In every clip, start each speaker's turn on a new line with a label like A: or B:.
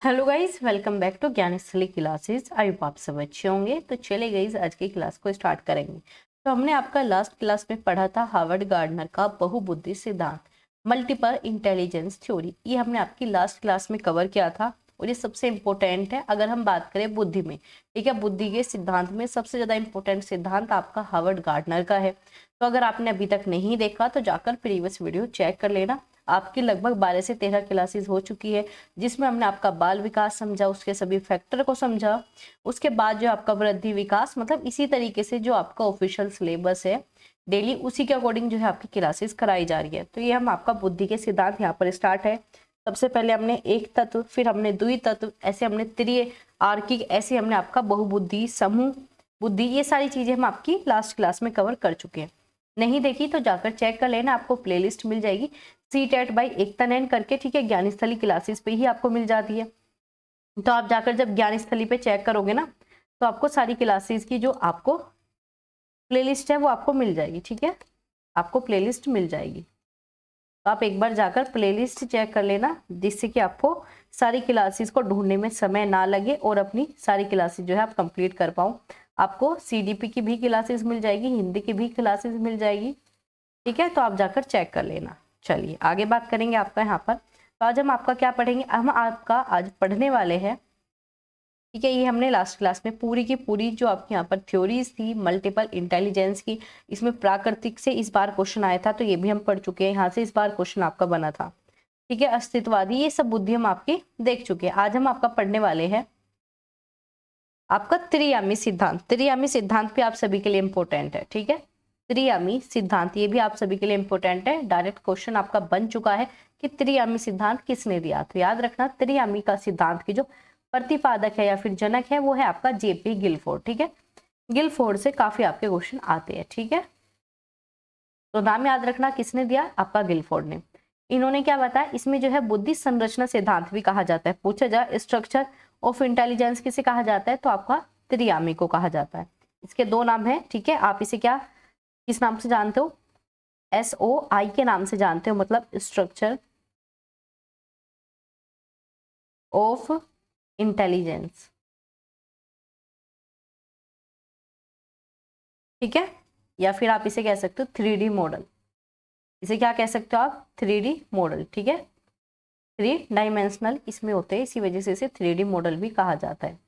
A: Hello guys, welcome back to Gyansthali classes. I hope आप सब अच्छे होंगे। तो चले गाइस, आज की क्लास को स्टार्ट करेंगे। तो हमने आपका लास्ट क्लास में पढ़ा था हार्वर्ड गार्डनर का बहुबुद्धि सिद्धांत, मल्टीपल इंटेलिजेंस थ्योरी। ये हमने आपकी लास्ट क्लास में कवर किया था और ये सबसे इंपॉर्टेंट है अगर हम बात करें बुद्धि में। ठीक है, बुद्धि के सिद्धांत में सबसे ज्यादा इंपॉर्टेंट सिद्धांत आपका हार्वर्ड गार्डनर का है। तो अगर आपने अभी तक नहीं देखा तो जाकर प्रीवियस वीडियो चेक कर लेना। आपकी लगभग 12 से 13 क्लासेस हो चुकी है, जिसमें हमने आपका बाल विकास समझा, उसके सभी फैक्टर को समझा। उसके बाद जो आपका वृद्धि विकास, मतलब इसी तरीके से जो आपका ऑफिशियल सिलेबस है डेली, उसी के अकॉर्डिंग जो है आपकी क्लासेस कराई जा रही है। तो ये हम आपका बुद्धि के सिद्धांत यहाँ पर स्टार्ट है। सबसे पहले हमने एक तत्व, फिर हमने द्वि तत्व, ऐसे हमने त्रिआर्किक, ऐसे हमने आपका बहुबुद्धि, समूह बुद्धि, ये सारी चीजें हम आपकी लास्ट क्लास में कवर कर चुके हैं। नहीं देखी तो जाकर चेक कर लेना, आपको प्लेलिस्ट मिल जाएगी CTET बाय एकता नैन करके। ठीक है, ज्ञानस्थली क्लासेस पे ही आपको मिल जाती है। तो आप जाकर जब ज्ञानस्थली पे चेक करोगे ना, तो आपको सारी क्लासेस की जो आपको प्लेलिस्ट है वो आपको मिल जाएगी। ठीक है, आपको प्लेलिस्ट मिल जाएगी। तो आप एक बार जाकर प्लेलिस्ट चेक कर लेना, जिससे कि आपको सारी क्लासेस को ढूंढने में समय ना लगे और अपनी सारी क्लासेस जो है आप कंप्लीट कर पाओ। आपको CDP की भी क्लासेस मिल जाएगी, हिंदी की भी क्लासेस मिल जाएगी। ठीक है, तो आप जाकर चेक कर लेना। चलिए आगे बात करेंगे आपका यहाँ पर। तो आज हम आपका क्या पढ़ेंगे, हम आपका आज पढ़ने वाले हैं। ठीक है, ये हमने लास्ट क्लास में पूरी की पूरी जो आपके यहाँ पर थ्योरीज थी मल्टीपल इंटेलिजेंस की, इसमें प्राकृतिक से इस बार क्वेश्चन आया था, तो ये भी हम पढ़ चुके हैं। यहाँ से इस बार क्वेश्चन आपका बना था। ठीक है, अस्तित्ववादी, ये सब बुद्धि हम आपकी देख चुके हैं। आज हम आपका पढ़ने वाले हैं आपका त्रियामी सिद्धांत। त्रियामी सिद्धांत भी आप सभी के लिए इंपॉर्टेंट है। ठीक है, त्रियामी सिद्धांत ये भी आप सभी के लिए इंपॉर्टेंट है। डायरेक्ट क्वेश्चन आपका बन चुका है कि त्रियामी सिद्धांत किसने दिया। तो याद रखना, त्रियामी का सिद्धांत की जो प्रतिपादक है या फिर जनक है वो है आपका JP गिलफोर्ड। ठीक है, गिलफोर्ड से काफी आपके क्वेश्चन आते हैं। ठीक है, तो नाम याद रखना, किसने दिया, आपका गिलफोर्ड ने। इन्होंने क्या बताया, इसमें जो है बुद्धि संरचना सिद्धांत भी कहा जाता है। पूछा जाए स्ट्रक्चर ऑफ इंटेलिजेंस किसे कहा जाता है, तो आपका त्रियामी को कहा जाता है। इसके दो नाम है। ठीक है, आप इसे क्या किस नाम से जानते हो, SOI के नाम से जानते हो, मतलब स्ट्रक्चर ऑफ इंटेलिजेंस। ठीक है, या फिर आप इसे कह सकते हो 3D मॉडल। इसे क्या कह सकते हो आप, 3D मॉडल। ठीक है, 3 डायमेंशनल इसमें होते हैं, इसी वजह से इसे 3D मॉडल भी कहा जाता है।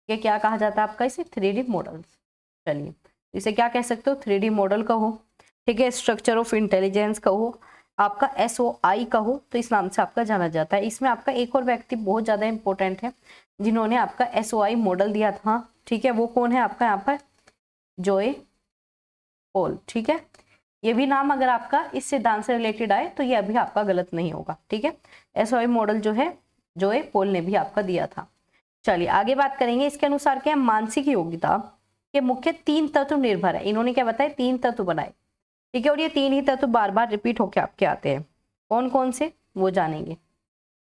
A: ये क्या कहा जाता है आपका, इसे 3D मॉडल्स। चलिए, इसे क्या कह सकते हो, 3D मॉडल कहो। ठीक है, स्ट्रक्चर ऑफ इंटेलिजेंस कहो, आपका SOI कहो, तो इस नाम से आपका जाना जाता है। इसमें आपका एक और व्यक्ति बहुत ज्यादा इंपॉर्टेंट है जिन्होंने आपका SOI मॉडल दिया था। ठीक है, वो कौन है आपका यहाँ पर, जोए पॉल। ठीक है, ये भी नाम अगर आपका इस सिद्धांत से रिलेटेड आए तो ये अभी आपका गलत नहीं होगा। ठीक है, SOI मॉडल जो है जोए पॉल ने भी आपका दिया था। चलिए आगे बात करेंगे। इसके अनुसार क्या है, मानसिक योग्यता के मुख्य 3 तत्व निर्भर है। इन्होंने क्या बताया, 3 तत्व बनाए। ठीक है, और ये 3 ही तत्व बार बार रिपीट होके आपके आते हैं। कौन कौन से, वो जानेंगे।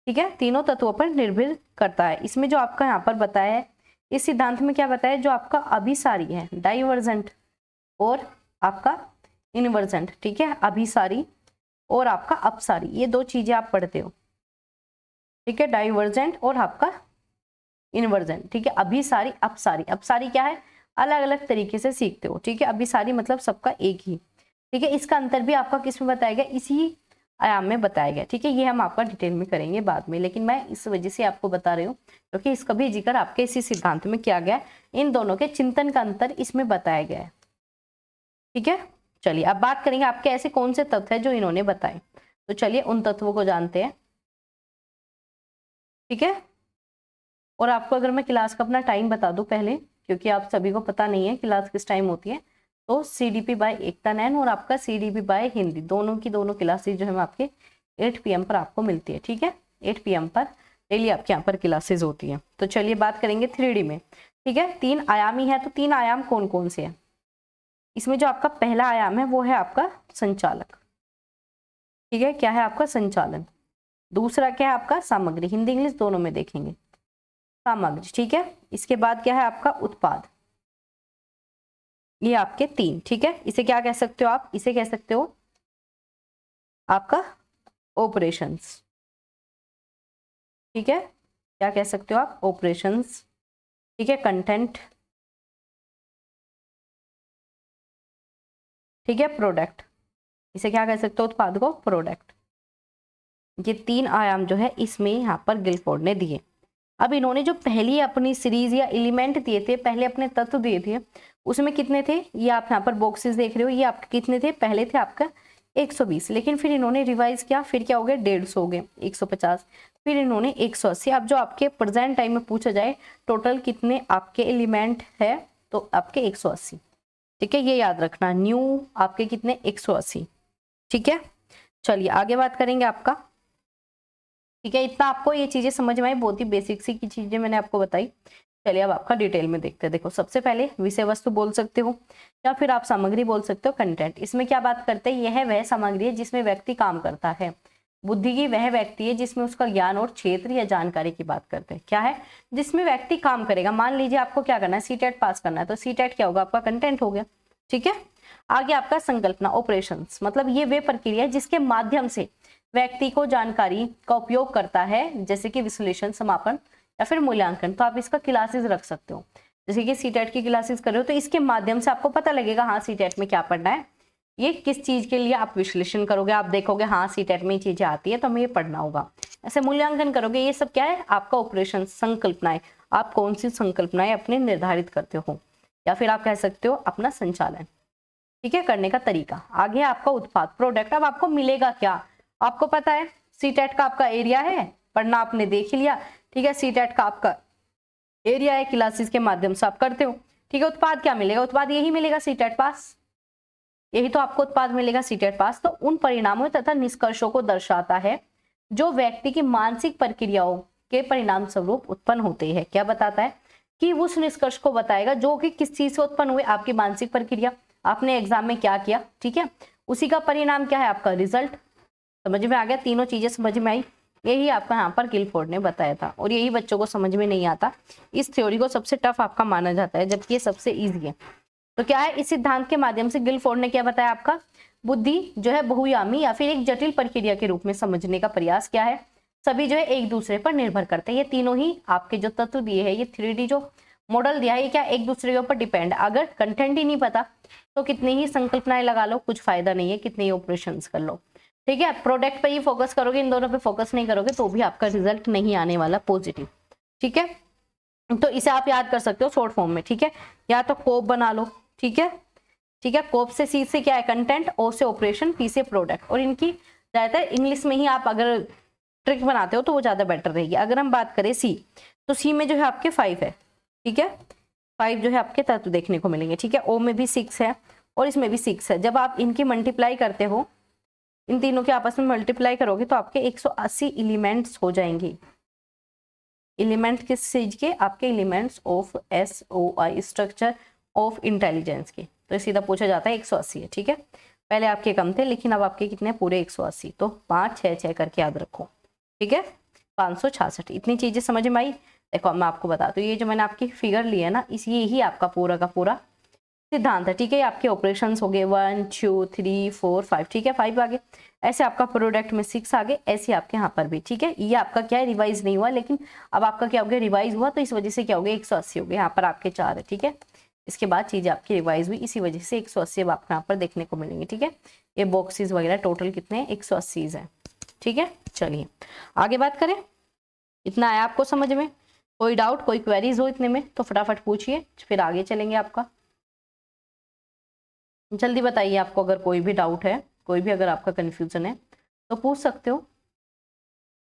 A: ठीक है, तीनों तत्वों पर निर्भर करता है। इसमें जो आपका यहाँ पर बताया है, इस सिद्धांत में क्या बताया, जो आपका अभिसारी है, डाइवर्जेंट और आपका इनवर्जेंट। ठीक है, अभिसारी और आपका अपसारी, ये 2 चीजें आप पढ़ते हो। ठीक है, डाइवर्जेंट और आपका इनवर्जेंट। ठीक है, अभिसारी अपसारी। अपसारी क्या है, अलग अलग तरीके से सीखते हो। ठीक है, अभिसारी मतलब सबका एक ही। ठीक है, इसका अंतर भी आपका किस में बताया गया, इसी आयाम में बताया गया। ठीक है, ये हम आपका डिटेल में करेंगे बाद में, लेकिन मैं इस वजह से आपको बता रही हूँ क्योंकि इसका भी जिक्र आपके इसी सिद्धांत में किया गया। इन दोनों के चिंतन का अंतर इसमें बताया गया है। ठीक है, चलिए अब बात करेंगे आपके ऐसे कौन से तत्व है जो इन्होंने बताए। तो चलिए उन तत्वों को जानते हैं। ठीक है, और आपको अगर मैं क्लास का अपना टाइम बता दूं पहले, क्योंकि आप सभी को पता नहीं है क्लास किस टाइम होती है, तो CDP बाय एकता नैन और आपका CDP बाय हिंदी, दोनों की दोनों क्लासेज जो है आपके 8 PM पर आपको मिलती है। ठीक है, 8 PM पर डेली आपके यहाँ पर क्लासेज होती है। तो चलिए बात करेंगे 3D में। ठीक है, 3 आयामी है, तो 3 आयाम कौन कौन से हैं। इसमें जो आपका पहला आयाम है वो है आपका संचालक। ठीक है, क्या है आपका संचालन। दूसरा क्या है आपका सामग्री, हिंदी इंग्लिश दोनों में देखेंगे, सामग्री। ठीक है, इसके बाद क्या है आपका उत्पाद। ये आपके 3। ठीक है, इसे क्या कह सकते हो आप, इसे कह सकते हो आपका ऑपरेशंस। ठीक है, क्या कह सकते हो आप, ऑपरेशंस, ठीक है, कंटेंट, ठीक है, प्रोडक्ट, इसे क्या कह सकते हो, उत्पाद को प्रोडक्ट। ये 3 आयाम जो है इसमें यहाँ पर गिलफोर्ड ने दिए। अब इन्होंने जो पहली अपनी सीरीज या एलिमेंट दिए थे, पहले अपने तत्व दिए थे, उसमें कितने थे, ये आप यहाँ पर बॉक्सेस देख रहे हो, ये आपके कितने थे, पहले थे आपका 120, लेकिन फिर इन्होंने रिवाइज किया, फिर क्या हो गया 150 हो गए, 150, फिर इन्होंने 180। अब जो आपके प्रेजेंट टाइम में पूछा जाए टोटल कितने आपके एलिमेंट है, तो आपके 180, ठीक है, ये याद रखना, न्यू आपके कितने 180, ठीक है। चलिए आगे बात करेंगे आपका, ठीक है, इतना आपको ये चीजें समझ में आई, बहुत ही बेसिक सी की चीजें मैंने आपको बताई। चलिए अब आपका डिटेल में देखते हैं। देखो सबसे पहले विषय वस्तु बोल सकते हो या फिर आप सामग्री बोल सकते हो, कंटेंट। इसमें क्या बात करते हैं, यह वह सामग्री है जिसमें व्यक्ति काम करता है। बुद्धि की वह व्यक्ति है जिसमें उसका ज्ञान और क्षेत्र या जानकारी की बात करते हैं। क्या है, जिसमें व्यक्ति काम करेगा। मान लीजिए आपको क्या करना है, सीटेट पास करना है, तो सीटेट क्या होगा, आपका कंटेंट हो गया, ठीक है। आगे आपका संकल्पना, ऑपरेशंस, मतलब ये वे प्रक्रिया है जिसके माध्यम से व्यक्ति को जानकारी का उपयोग करता है, जैसे कि विश्लेषण, समापन या फिर मूल्यांकन। तो आप इसका क्लासेस रख सकते हो, जैसे कि सीटेट की क्लासेस कर रहे हो तो इसके माध्यम से आपको पता लगेगा हाँ सीटेट में क्या पढ़ना है, ये किस चीज के लिए आप विश्लेषण करोगे, आप देखोगे हाँ सीटेट में ये चीजें आती है तो हमें ये पढ़ना होगा। ऐसे मूल्यांकन करोगे, ये सब क्या है, आपका ऑपरेशन, संकल्पनाएं, आप कौन सी संकल्पनाएं अपने निर्धारित करते हो, या फिर आप कह सकते हो अपना संचालन, ठीक है, करने का तरीका। आगे आपका उत्पाद, प्रोडक्ट। अब आपको मिलेगा क्या, आपको पता है सीटेट का आपका एरिया है, पढ़ना आपने देख लिया, ठीक है, सीटेट का आपका एरिया है, क्लासेस के माध्यम से आप करते हो, ठीक है। उत्पाद क्या मिलेगा, उत्पाद यही मिलेगा, सीटेट पास, यही तो आपको उत्पाद मिलेगा, सीटेट पास। तो उन परिणामों तथा निष्कर्षों को दर्शाता है जो व्यक्ति की मानसिक प्रक्रियाओं के परिणाम स्वरूप उत्पन्न होते हैं। क्या बताता है कि उस निष्कर्ष को बताएगा जो कि किस चीज से उत्पन्न हुए, आपकी मानसिक प्रक्रिया, आपने एग्जाम में क्या किया, ठीक है, उसी का परिणाम क्या है, आपका रिजल्ट। समझ में आ गया, तीनों चीजें समझ में आई, यही आपका यहाँ पर गिलफोर्ड ने बताया था, और यही बच्चों को समझ में नहीं आता। इस थ्योरी को सबसे टफ आपका माना जाता है, जबकि ये सबसे इजी है। तो क्या है, इस सिद्धांत के माध्यम से गिलफोर्ड ने क्या बताया, आपका बुद्धि जो है बहुयामी या फिर एक जटिल प्रक्रिया के रूप में समझने का प्रयास किया है। सभी जो है एक दूसरे पर निर्भर करते हैं। ये तीनों ही आपके जो तत्व दिए हैं, ये 3D जो मॉडल दिया है, ये क्या एक दूसरे के ऊपर डिपेंड। अगर कंटेंट ही नहीं पता तो कितनी ही संकल्पनाएं लगा लो, कुछ फायदा नहीं है, कितने ही ऑपरेशंस कर लो, ठीक है। प्रोडक्ट पे ही फोकस करोगे, इन दोनों पे फोकस नहीं करोगे तो भी आपका रिजल्ट नहीं आने वाला पॉजिटिव, ठीक है। तो इसे आप याद कर सकते हो शॉर्ट फॉर्म में, ठीक है, या तो कोप बना लो, ठीक है, ठीक है। कोप से, सी से क्या है कंटेंट, ओ से ऑपरेशन, पी से प्रोडक्ट। और इनकी ज्यादातर इंग्लिश में ही आप अगर ट्रिक बनाते हो तो वो ज्यादा बेटर रहेगी। अगर हम बात करें सी, तो सी में जो है आपके 5 है, ठीक है, 5 जो है आपके तत्व देखने को मिलेंगे, ठीक है। ओ में भी 6 है और इसमें भी 6 है। जब आप इनकी मल्टीप्लाई करते हो, इन तीनों के आपस में मल्टीप्लाई करोगे तो आपके 180 एलिमेंट्स हो जाएंगे। एलिमेंट किस चीज के, आपके elements of SOI, structure of intelligence के। तो सीधा पूछा जाता है 180 है, ठीक है। पहले आपके कम थे लेकिन अब आपके कितने, पूरे 180। तो 5 6 6 करके याद रखो, ठीक है, 566। इतनी चीजें समझ में आई। देखो मैं आपको बता दूं, ये जो मैंने आपकी फिगर ली है ना, इस ये ही आपका पूरा का पूरा सिद्धांत है, ठीक है। आपके ऑपरेशंस हो गए 1 2 3 4 5, ठीक है, 5 आगे। ऐसे आपका प्रोडक्ट में 6 आगे, ऐसे आपके यहाँ पर भी, ठीक है। ये आपका क्या है, रिवाइज नहीं हुआ, लेकिन अब आपका क्या हो गया, रिवाइज हुआ, तो इस वजह से क्या हो गया 180 हो गया। यहाँ पर आपके 4 है, ठीक है। इसके बाद चीजें आपकी रिवाइज हुई, इसी वजह से 180 अब आपको यहाँ पर देखने को मिलेंगे, ठीक है। ये बॉक्सेस वगैरह टोटल कितने हैं, 180 है, ठीक है। चलिए आगे बात करें, इतना आया आपको समझ में। कोई डाउट, कोई क्वेरीज हो इतने में तो फटाफट पूछिए, फिर आगे चलेंगे। आपका जल्दी बताइए, आपको अगर कोई भी डाउट है, कोई भी अगर आपका कंफ्यूजन है तो पूछ सकते हो,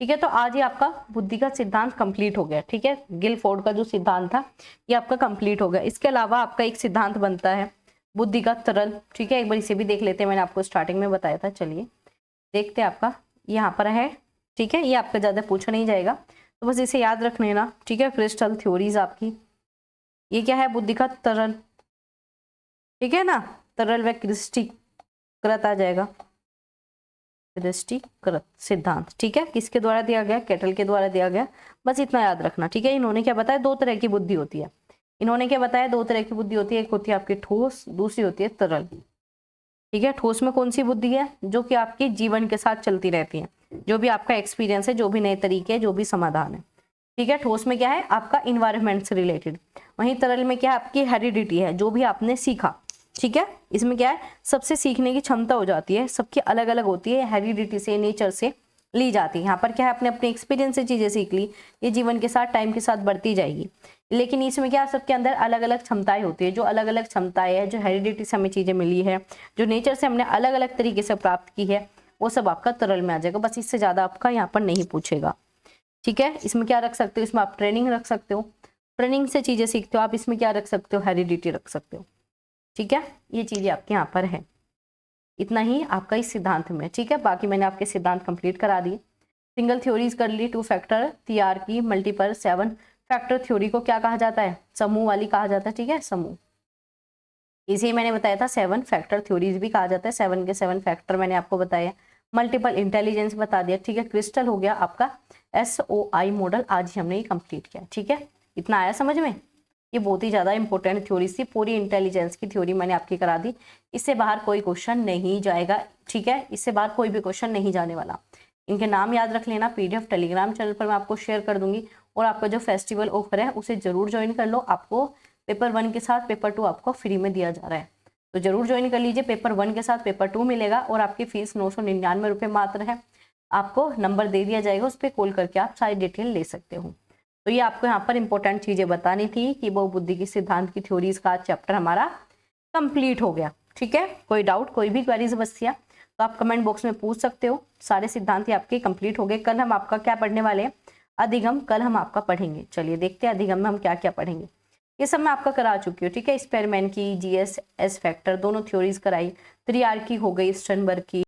A: ठीक है। तो आज ही आपका बुद्धि का सिद्धांत कंप्लीट हो गया, ठीक है। गिलफोर्ड का जो सिद्धांत था ये आपका कंप्लीट हो गया। इसके अलावा आपका एक सिद्धांत बनता है बुद्धि का तरल, ठीक है। एक बार इसे भी देख लेते हैं, मैंने आपको स्टार्टिंग में बताया था। चलिए देखते हैं, आपका यहाँ पर है, ठीक है। ये आपका ज्यादा पूछा नहीं जाएगा, तो बस इसे याद रख लेना, ठीक है। क्रिस्टल थ्योरीज आपकी, ये क्या है, बुद्धि का तरल, ठीक है ना। तरल व क्रिस्टीकृत आ जाएगा, क्रिस्टीकृत सिद्धांत, ठीक है। किसके द्वारा दिया गया, केटल के द्वारा दिया गया, बस इतना याद रखना, ठीक है। इन्होंने क्या बताया, 2 तरह की बुद्धि होती है। इन्होंने क्या बताया, 2 तरह की बुद्धि होती है, एक होती है आपकी ठोस, दूसरी होती है तरल, ठीक है। ठोस में कौन सी बुद्धि है, जो कि आपके जीवन के साथ चलती रहती है, जो भी आपका एक्सपीरियंस है, जो भी नए तरीके, जो भी समाधान है, ठीक है। ठोस में क्या है आपका इन्वायरमेंट से रिलेटेड, वहीं तरल में क्या है आपकी हेरिडिटी है, जो भी आपने सीखा। ठीक है, इसमें क्या है सबसे सीखने की क्षमता हो जाती है, सबकी अलग अलग होती है, हेरिडिटी से नेचर से ली जाती है। यहाँ पर क्या है आपने अपने एक्सपीरियंस से चीजें सीख ली, ये जीवन के साथ टाइम के साथ बढ़ती जाएगी। लेकिन इसमें क्या सबके अंदर अलग अलग क्षमताएं होती है, जो अलग अलग क्षमताएं है, जो हेरिडिटी से हमें चीजें मिली है, जो नेचर से हमने अलग अलग तरीके से प्राप्त की है, वो सब आपका तरल में आ जाएगा। बस इससे ज्यादा आपका यहाँ पर नहीं पूछेगा। ठीक है, इसमें क्या रख सकते हो, इसमें आप ट्रेनिंग रख सकते हो, ट्रेनिंग से चीजें सीखते हो आप, इसमें क्या रख सकते हो हेरिडिटी रख सकते हो। ठीक है, ये चीजें आपके यहाँ पर है। इतना ही आपका इस सिद्धांत में। ठीक है, बाकी मैंने आपके सिद्धांत कंप्लीट करा दिए। सिंगल थ्योरीज कर ली, 2 फैक्टर तैयार की, मल्टीपल 7 फैक्टर थ्योरी को क्या कहा जाता है, समूह वाली कहा जाता है। ठीक है, समूह, इसे मैंने बताया था 7 फैक्टर थ्योरीज भी कहा जाता है, 7 के 7 फैक्टर मैंने आपको बताया। मल्टीपल इंटेलिजेंस बता दिया। ठीक है, क्रिस्टल हो गया आपका SOI मॉडल, आज ही हमने ये कंप्लीट किया। ठीक है, इतना आया समझ में। ये बहुत ही ज़्यादा इंपॉर्टेंट थ्योरी थी, पूरी इंटेलिजेंस की थ्योरी मैंने आपकी करा दी। इससे बाहर कोई क्वेश्चन नहीं जाएगा। ठीक है, इससे बाहर कोई भी क्वेश्चन नहीं जाने वाला। इनके नाम याद रख लेना, PDF टेलीग्राम चैनल पर मैं आपको शेयर कर दूंगी। और आपका जो फेस्टिवल ऑफर है उसे जरूर ज्वाइन कर लो, आपको पेपर 1 के साथ पेपर 2 आपको फ्री में दिया जा रहा है, तो जरूर ज्वाइन कर लीजिए। पेपर 1 के साथ पेपर 2 मिलेगा और आपकी फीस 999 रुपये मात्र है। आपको नंबर दे दिया जाएगा, उस पर कॉल करके आप सारी डिटेल ले सकते हो। तो ये आपको यहाँ पर इंपॉर्टेंट चीजें बतानी थी कि बहुबुद्धि की सिद्धांत की थ्योरीज का चैप्टर हमारा कंप्लीट हो गया। ठीक है, कोई डाउट कोई भी क्वेरीज बचती है तो आप कमेंट बॉक्स में पूछ सकते हो। सारे सिद्धांत ही आपके कंप्लीट हो गए। कल हम आपका क्या पढ़ने वाले हैं, अधिगम, कल हम आपका पढ़ेंगे। चलिए देखते हैं अधिगम में हम क्या क्या पढ़ेंगे। ये सब मैं आपका करा चुकी हूँ। ठीक है, स्पेरमैन की, GS, S फैक्टर दोनों थ्योरीज कराई, त्रिआर्की हो गई, स्टर्नबर्ग की,